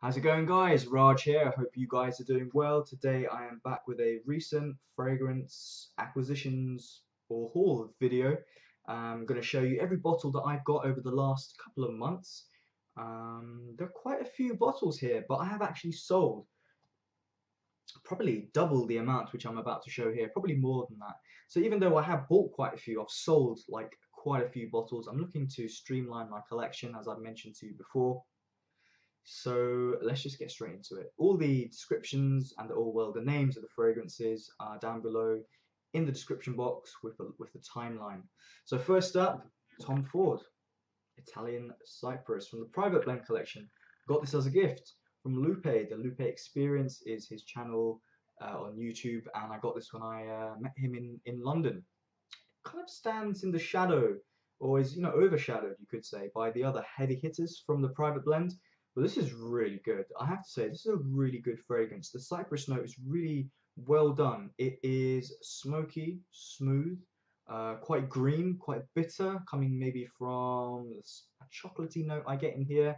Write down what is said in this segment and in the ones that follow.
How's it going, guys? Raj here. I hope you guys are doing well. Today I am back with a recent fragrance acquisitions or haul video. I'm going to show you every bottle that I've got over the last couple of months. There are quite a few bottles here, but I have actually sold probably double the amount which I'm about to show here, probably more than that. So even though I have bought quite a few, I've sold like quite a few bottles. I'm looking to streamline my collection, as I've mentioned to you before. So let's just get straight into it. All the descriptions and the names of the fragrances are down below in the description box with the timeline. So first up, Tom Ford, Italian Cypress from the Private Blend collection. Got this as a gift from Lupe. The Lupe Experience is his channel on YouTube, and I got this when I met him in London. Kind of stands in the shadow, or is overshadowed, you could say, by the other heavy hitters from the Private Blend. But this is really good. I have to say, this is a really good fragrance. The cypress note is really well done. It is smoky, smooth, quite green, quite bitter, coming maybe from a chocolatey note I get in here.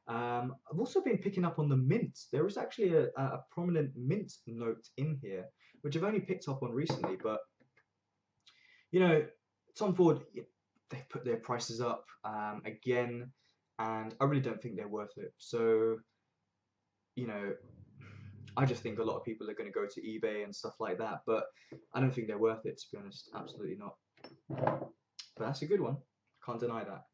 I've also been picking up on the mint. There is actually a prominent mint note in here, which I've only picked up on recently. But, Tom Ford, they've put their prices up again. And I really don't think they're worth it. So, I just think a lot of people are going to go to eBay and stuff like that, but I don't think they're worth it, to be honest. Absolutely not. But that's a good one. Can't deny that.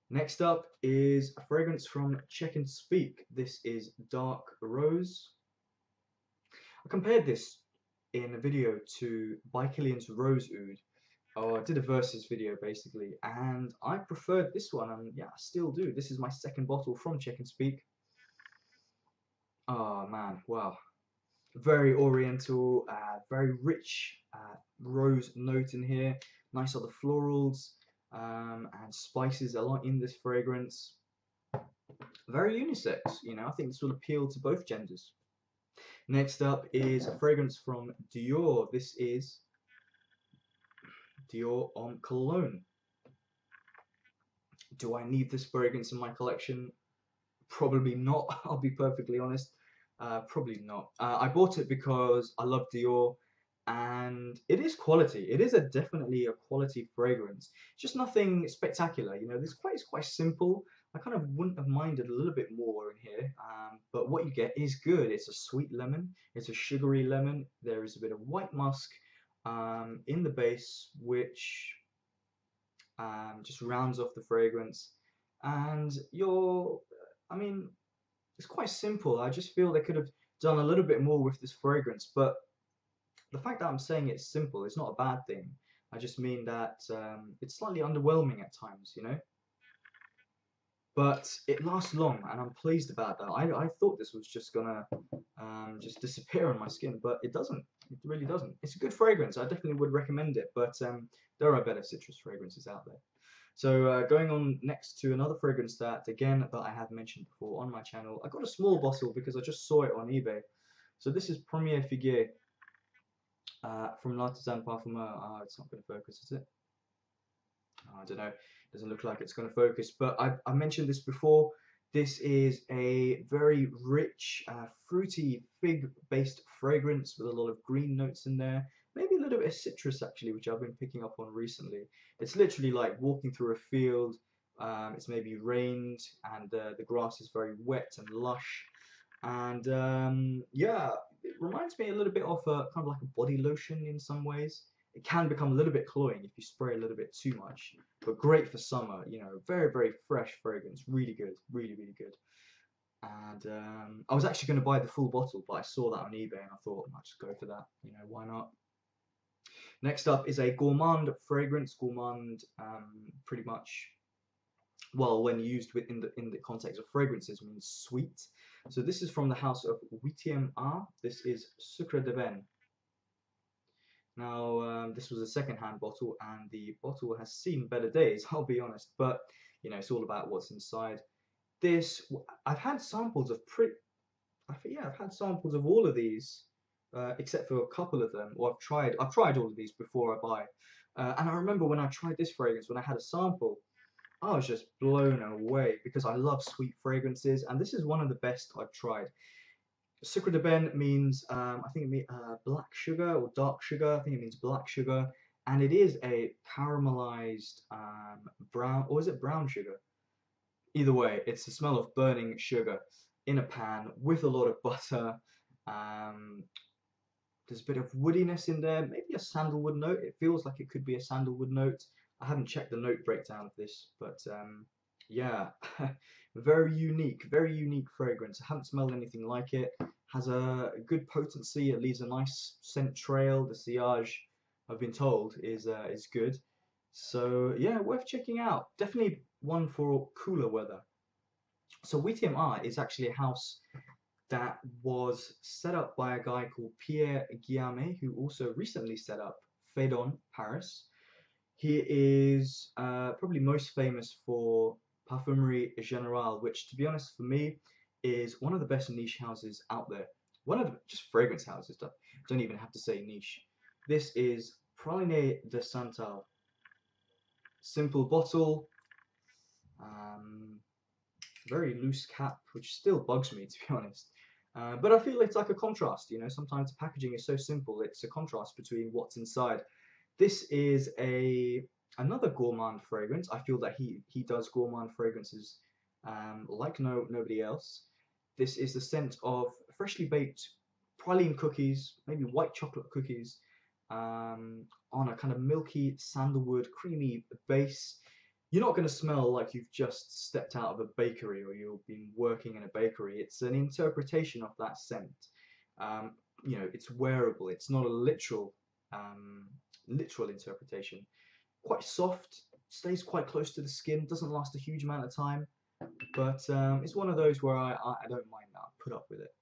Next up is a fragrance from Czech and Speake. This is Dark Rose. I compared this in a video to By Kilian's Rose Oud. I did a versus video basically, and I preferred this one, and yeah, I still do. This is my second bottle from Czech and Speake. Oh man, wow. Very oriental, very rich rose note in here. Nice other florals and spices a lot in this fragrance. Very unisex, I think this will appeal to both genders. Next up is a fragrance from Dior. This is Dior Homme Cologne. Do I need this fragrance in my collection? Probably not, I'll be perfectly honest. Probably not. I bought it because I love Dior, and it is quality. It is definitely a quality fragrance. Just nothing spectacular, it's quite simple. I kind of wouldn't have minded a little bit more in here, but what you get is good. It's a sweet lemon, it's a sugary lemon. There is a bit of white musk in the base, which just rounds off the fragrance. And it's quite simple. I just feel they could have done a little bit more with this fragrance, but the fact that I'm saying it's simple is not a bad thing. I just mean that it's slightly underwhelming at times, But it lasts long, and I'm pleased about that. I thought this was just gonna just disappear on my skin, but it doesn't. It really doesn't. It's a good fragrance. I definitely would recommend it, but there are better citrus fragrances out there. So going on next to another fragrance that I have mentioned before on my channel. I got a small bottle because I just saw it on eBay. So this is Premier Figuier from Lutens Parfumeur. It's not going to focus, is it? I don't know. Doesn't look like it's going to focus, but I mentioned this before. This is a very rich, fruity, fig-based fragrance with a lot of green notes in there. Maybe a little bit of citrus, actually, which I've been picking up on recently. It's literally like walking through a field. It's maybe rained, and the grass is very wet and lush. And yeah, it reminds me a little bit of kind of like a body lotion in some ways. It can become a little bit cloying if you spray a little bit too much, but great for summer, very, very fresh fragrance, really good, really, really good. And I was actually going to buy the full bottle, but I saw that on eBay and I thought I might just go for that, why not? Next up is a gourmand fragrance. Gourmand, pretty much, well, when used in the context of fragrances, means sweet. So this is from the house of Huitieme Art. This is Sucre de Ben. Now, this was a second-hand bottle, and the bottle has seen better days, I'll be honest, but, it's all about what's inside. I've had samples of I've had samples of all of these, except for a couple of them, or I've tried all of these before I buy. And I remember when I tried this fragrance, when I had a sample, I was just blown away because I love sweet fragrances, and this is one of the best I've tried. Sucre de Ben means, I think it means black sugar or dark sugar. I think it means black sugar, and it is a caramelized brown, or is it brown sugar? Either way, it's the smell of burning sugar in a pan with a lot of butter. Um, there's a bit of woodiness in there, maybe a sandalwood note. It feels like it could be a sandalwood note. I haven't checked the note breakdown of this, but yeah, very unique fragrance. I haven't smelled anything like it. Has a good potency. It leaves a nice scent trail. The sillage, I've been told, is good. So yeah, worth checking out. Definitely one for cooler weather. So Huitieme Art is actually a house that was set up by a guy called Pierre Guillaume, who also recently set up Fedon Paris. He is probably most famous for Parfumerie Generale, which, to be honest, for me, is one of the best niche houses out there. One of the, just fragrance houses. Don't even have to say niche. This is Praline de Santal. Simple bottle, very loose cap, which still bugs me, to be honest. But I feel it's like a contrast, you know, sometimes the packaging is so simple, it's a contrast between what's inside. This is another gourmand fragrance. I feel that he does gourmand fragrances like nobody else. This is the scent of freshly baked praline cookies, maybe white chocolate cookies, on a kind of milky sandalwood creamy base. You're not going to smell like you've just stepped out of a bakery or you've been working in a bakery. It's an interpretation of that scent. You know, it's wearable. It's not a literal interpretation. Quite soft, stays quite close to the skin, doesn't last a huge amount of time, but it's one of those where I don't mind that. I put up with it.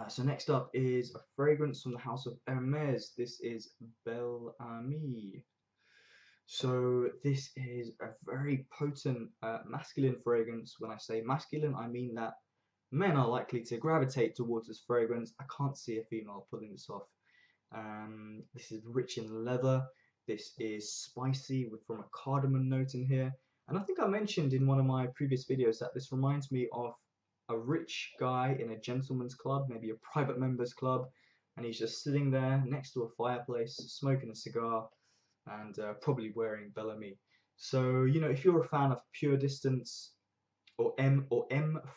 So next up is a fragrance from the house of Hermes. This is Bel Ami. So this is a very potent masculine fragrance. When I say masculine, I mean that men are likely to gravitate towards this fragrance. I can't see a female pulling this off. This is rich in leather. This is spicy from a cardamom note in here. And I think I mentioned in one of my previous videos that this reminds me of a rich guy in a gentleman's club, maybe a private members club, and he's just sitting there next to a fireplace, smoking a cigar, and probably wearing Bel Ami. So, you know, if you're a fan of Pure Distance, or M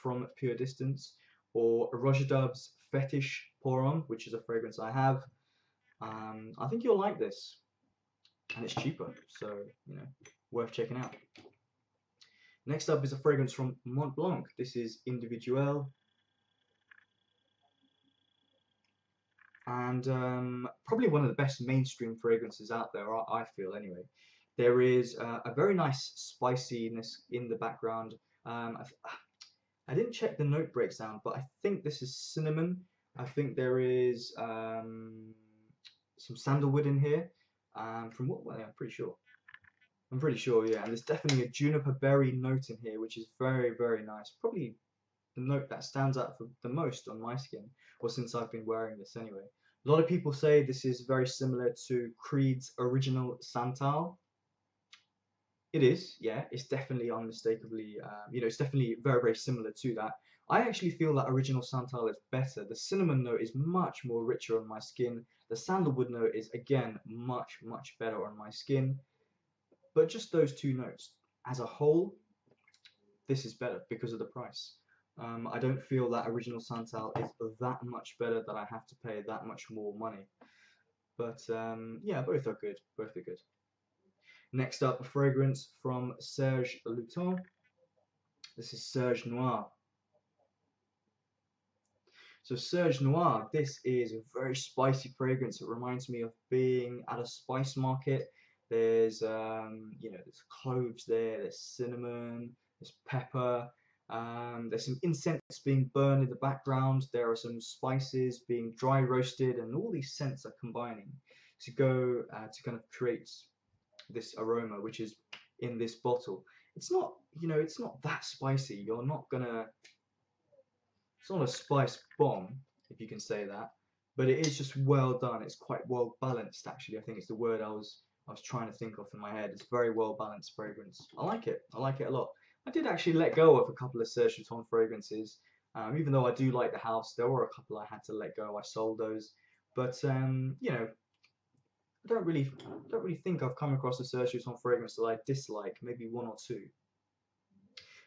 from Pure Distance, or Roger Dub's Fetish Pour On, which is a fragrance I have, I think you'll like this. And it's cheaper, so, you know, worth checking out. Next up is a fragrance from Mont Blanc. This is Individuel. And probably one of the best mainstream fragrances out there, I feel anyway. There is a very nice spiciness in the background. I didn't check the note breakdown, but I think this is cinnamon. I think there is some sandalwood in here. From what way? I'm pretty sure. I'm pretty sure, yeah. And there's definitely a juniper berry note in here, which is very, very nice. Probably the note that stands out for the most on my skin, or since I've been wearing this anyway. A lot of people say this is very similar to Creed's original Santal. It is, yeah. It's definitely unmistakably, you know, it's definitely very, very similar to that. I actually feel that original Santal is better. The cinnamon note is much more richer on my skin. The sandalwood note is, again, much, much better on my skin. But just those two notes, as a whole, this is better because of the price. I don't feel that original Santal is that much better that I have to pay that much more money. But yeah, both are good. Both are good. Next up, a fragrance from Serge Lutens. This is Serge Noire. So Serge Noire, this is a very spicy fragrance. It reminds me of being at a spice market. There's you know, there's cloves there, there's cinnamon, there's pepper, there's some incense being burned in the background, there are some spices being dry roasted, and all these scents are combining to go to kind of create this aroma, which is in this bottle. It's not, you know, it's not that spicy. You're not gonna, it's not a spice bomb, if you can say that, but it is just well done. It's quite well balanced, actually. I think it's the word I was I was trying to think of in my head. It's a very well balanced fragrance. I like it. I like it a lot. I did actually let go of a couple of Serge fragrances. Even though I do like the house, there were a couple I had to let go. I sold those. But you know, I don't really think I've come across a Serge fragrance that I dislike. Maybe one or two.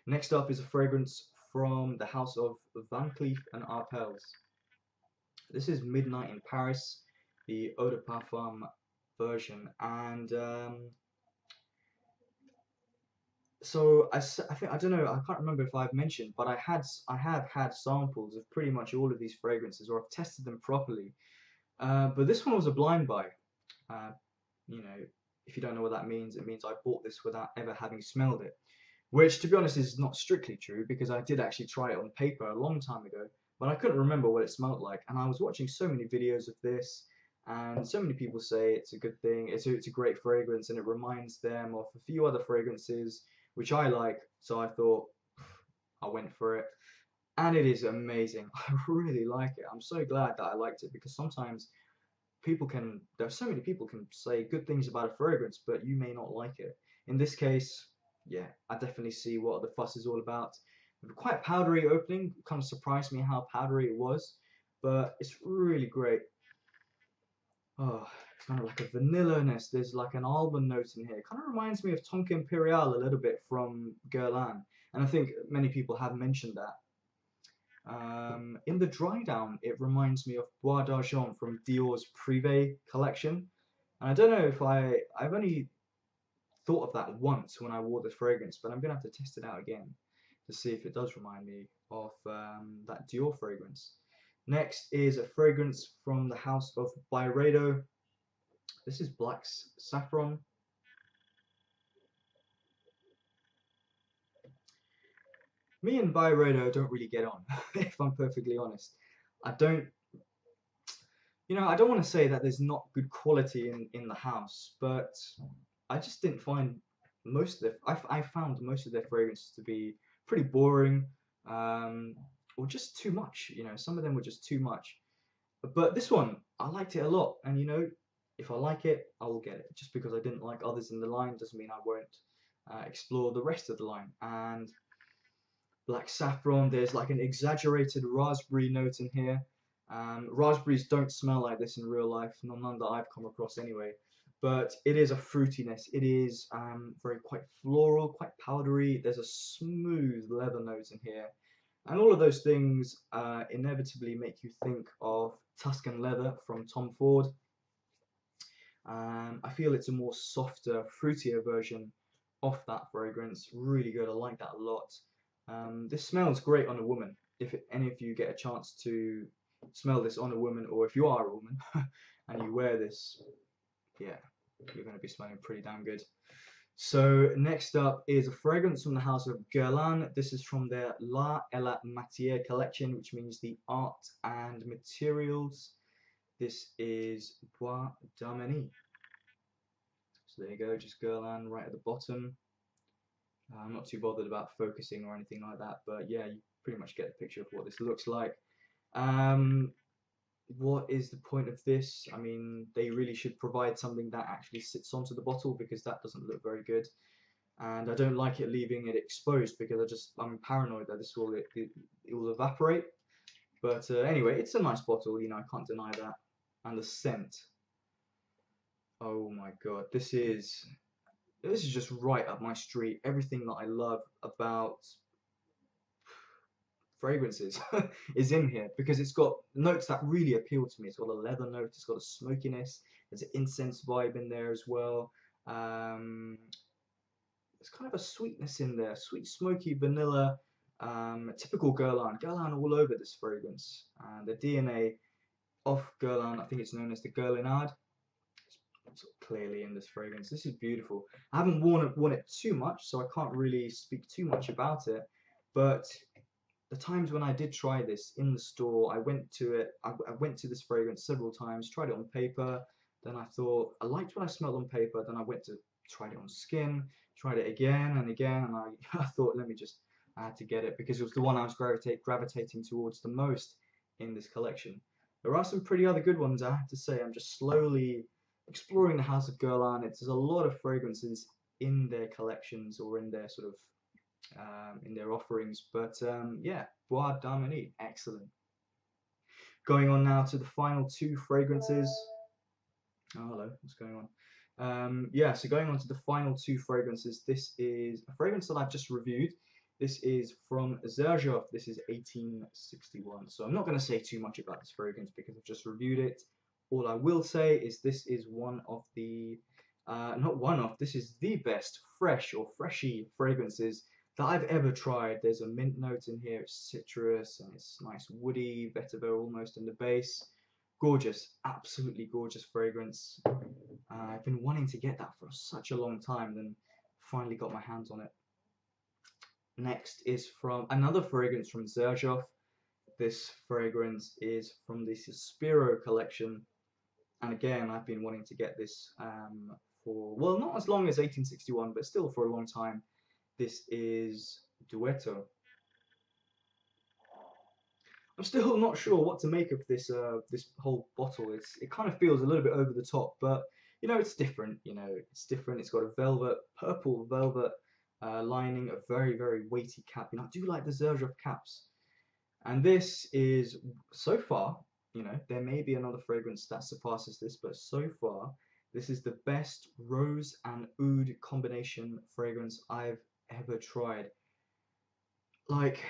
Next up is a fragrance from the house of Van Cleef and Arpels. This is Midnight in Paris, the Eau de Parfum version, and so I think, I don't know, I can't remember if I've mentioned, but I have had samples of pretty much all of these fragrances, or I've tested them properly. But this one was a blind buy. Uh, you know, if you don't know what that means, it means I bought this without ever having smelled it. Which, to be honest, is not strictly true, because I did actually try it on paper a long time ago, but I couldn't remember what it smelled like. And I was watching so many videos of this, and so many people say it's a good thing, it's a great fragrance, and it reminds them of a few other fragrances which I like. So I thought, I went for it, and it is amazing. I really like it. I'm so glad that I liked it, because sometimes there's so many people can say good things about a fragrance, but you may not like it. In this case, yeah, I definitely see what the fuss is all about. Quite powdery opening, kind of surprised me how powdery it was, but it's really great. Oh, it's kind of like a vanilla-ness. There's like an almond note in here. It kind of reminds me of Tonka Imperial a little bit from Guerlain, and I think many people have mentioned that. In the dry down, it reminds me of Bois d'Argent from Dior's Privé collection, and I don't know if I've only thought of that once when I wore this fragrance, but I'm gonna have to test it out again to see if it does remind me of that Dior fragrance. Next is a fragrance from the house of Byredo. This is Black Saffron. Me and Byredo don't really get on, if I'm perfectly honest. I don't, I don't want to say that there's not good quality in the house, but I just didn't find I found most of their fragrances to be pretty boring, or just too much. Some of them were just too much. But this one, I liked it a lot, and if I like it, I will get it. Just because I didn't like others in the line doesn't mean I won't explore the rest of the line. And Black Saffron, there's like an exaggerated raspberry note in here. Raspberries don't smell like this in real life, none that I've come across anyway. But it is a fruitiness. It is quite floral, quite powdery. There's a smooth leather note in here. And all of those things inevitably make you think of Tuscan leather from Tom Ford. I feel it's a more softer, fruitier version of that fragrance. Really good. I like that a lot. This smells great on a woman. If any of you get a chance to smell this on a woman, or if you are a woman and you wear this, yeah, you're going to be smelling pretty damn good. So next up is a fragrance from the house of Guerlain. This is from their La et la Matière collection, which means the art and materials. This is Bois d'Armenie. So there you go, just Guerlain right at the bottom. I'm not too bothered about focusing or anything like that, but yeah, you pretty much get the picture of what this looks like. What is the point of this? I mean, they really should provide something that actually sits onto the bottle, because that doesn't look very good. And I don't like it leaving it exposed, because I'm paranoid that it will evaporate. But anyway, it's a nice bottle, I can't deny that. And the scent. Oh my god, this is just right up my street. Everything that I love about fragrances is in here, because it's got notes that really appeal to me. It's got a leather note, it's got a smokiness, there's an incense vibe in there as well. There's kind of a sweetness in there, sweet smoky vanilla, typical Guerlain all over this fragrance. The DNA of Guerlain, I think it's known as the Guerlainade, it's clearly in this fragrance. This is beautiful. I haven't worn it too much, so I can't really speak too much about it, but the times when I did try this in the store, I went to this fragrance several times, tried it on paper, then I thought, I liked what I smelled on paper, then I went to try it on skin, tried it again and again, and I thought, I had to get it, because it was the one I was gravitating towards the most in this collection. There are some pretty other good ones, I have to say. I'm just slowly exploring the house of Guerlain. There's a lot of fragrances in their collections or in their sort of in their offerings. But yeah, Bois d'Armenie, excellent. Going on now to the final two fragrances. Oh, hello, what's going on? Yeah, so going on to the final two fragrances. This is a fragrance that I've just reviewed. This is from Xerjoff. This is 1861. So I'm not going to say too much about this fragrance because I've just reviewed it. All I will say is this is one of the, not one of, this is the best fresh or freshy fragrances that I've ever tried. There's a mint note in here, it's citrus, and it's nice woody, vetiver almost in the base. Gorgeous, absolutely gorgeous fragrance. I've been wanting to get that for such a long time, then finally got my hands on it. Next is from another fragrance from Xerjoff. This fragrance is from the Sospiro collection, and again I've been wanting to get this for, well, not as long as 1861, but still for a long time. This is Duetto. I'm still not sure what to make of this this whole bottle. It kind of feels a little bit over the top, but you know, it's different. You know, it's different. It's got a purple velvet lining, a very weighty cap. You know, I do like the Xerjoff caps. And this is, so far, you know, there may be another fragrance that surpasses this, but so far, this is the best rose and oud combination fragrance I've ever tried. Like,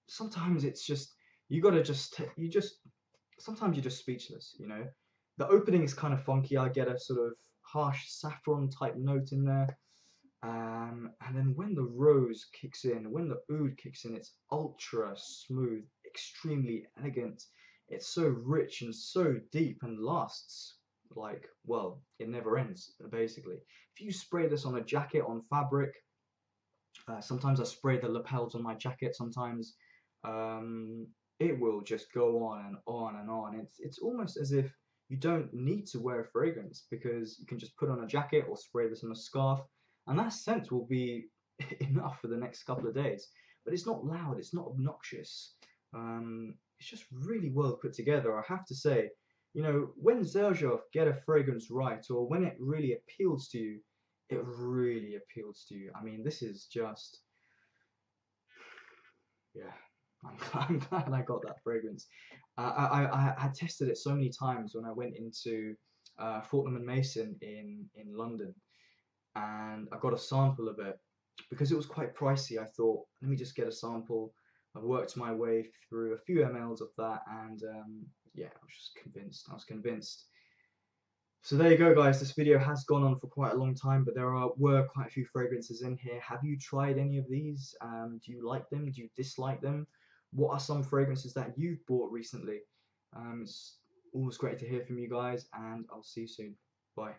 sometimes it's just, sometimes you're just speechless, you know. The opening is kind of funky. I get a sort of harsh saffron type note in there. And then when the rose kicks in, when the oud kicks in, it's ultra smooth, extremely elegant. It's so rich and so deep and lasts like, well, it never ends, basically. If you spray this on a jacket, on fabric, sometimes I spray the lapels on my jacket, sometimes it will just go on and on and on. It's almost as if you don't need to wear a fragrance because you can just put on a jacket or spray this on a scarf, and that scent will be enough for the next couple of days. But it's not loud, it's not obnoxious. It's just really well put together, I have to say. You know, when Xerjoff get a fragrance right, or when it really appeals to you, it really appeals to you. I mean, this is just, yeah. I'm glad I got that fragrance. I tested it so many times when I went into Fortnum and Mason in London, and I got a sample of it because it was quite pricey. I thought, let me just get a sample. I worked my way through a few mLs of that, and yeah, I was just convinced. I was convinced. So there you go, guys. This video has gone on for quite a long time, but were quite a few fragrances in here. Have you tried any of these? Do you like them? Do you dislike them? What are some fragrances that you've bought recently? It's always great to hear from you guys, and I'll see you soon. Bye.